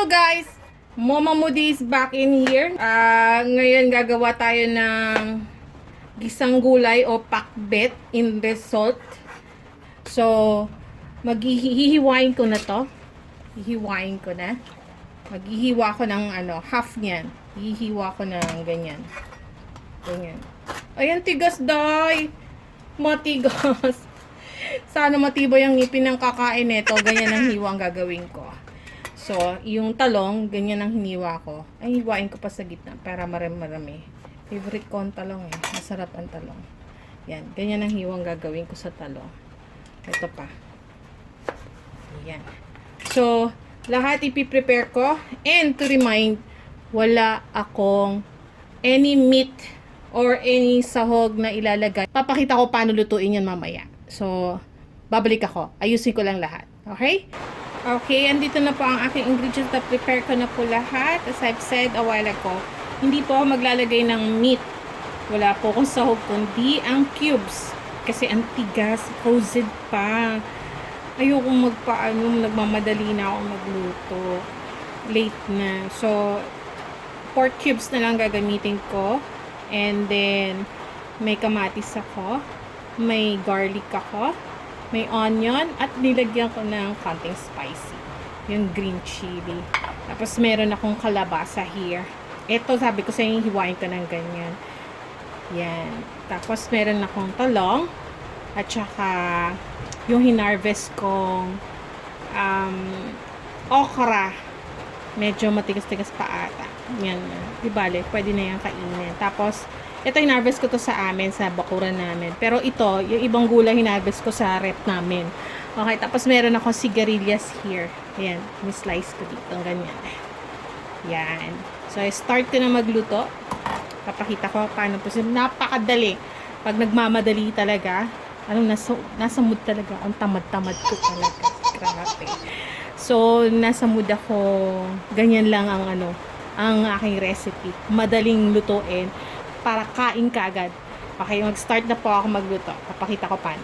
Hello guys! Moma Moodie is back in here. Ngayon gagawa tayo ng gisang gulay o pakbet in result. So, maghihiwain ko na to. Hihiwain ko na. Maghihiwa ko ng half niyan. Hihiwa ko ng ganyan. Ganyan. Ayan, tigas doy! Matigas. Sana matibay ang ngipin ng kakain nito. Ganyan ang hiwa ang gagawin ko. So, yung talong, ganyan ang hiniwa ko. Ay, hiwain ko pa sa gitna para marami-marami. Favorite ko ang talong eh. Masarap ang talong. Yan, ganyan ang hiwang gagawin ko sa talong. Ito pa. Yan. So, lahat ipiprepare ko. And to remind, wala akong any meat or any sahog na ilalagay. Papakita ko paano lutuin yan mamaya. So, babalik ako. Ayusin ko lang lahat. Okay? Okay, andito na po ang aking ingredients na prepare ko na po lahat. As I've said a while ago, hindi po ako maglalagay ng meat. Wala po akong sahog, kundi ang cubes. Kasi ang tigas, frozen pa. Ayokong nagmamadali na ako magluto. Late na. So, pork cubes na lang gagamitin ko. And then, may kamatis ako. May garlic ako. May onion at nilagyan ko ng konting spicy. Yung green chili. Tapos meron akong kalabasa here. Ito sabi ko sa inyo, hiwain ko ng ganyan. Yan. Tapos meron akong talong. At saka yung hinarvest kong okra. Medyo matigas-tigas pa ata. Yan. Di bale, pwede na yan kainin. Tapos ito, hinarvest ko to sa amin, sa bakuran namin. Pero ito, yung ibang gulay, hinarvest ko sa rep namin. Okay, tapos meron ako sigarilyas here. Ayan, ni-slice ko dito. Ganyan. Yan. So, start ko na magluto. Papakita ko paano po. Napakadali. Pag nagmamadali talaga, nasa mood talaga. Ang tamad-tamad ko talaga. Grabe. So, nasa mood ako. Ganyan lang ang aking recipe. Madaling lutuin. Para kain ka agad. Okay, mag-start na po ako magluto. Papakita ko paano.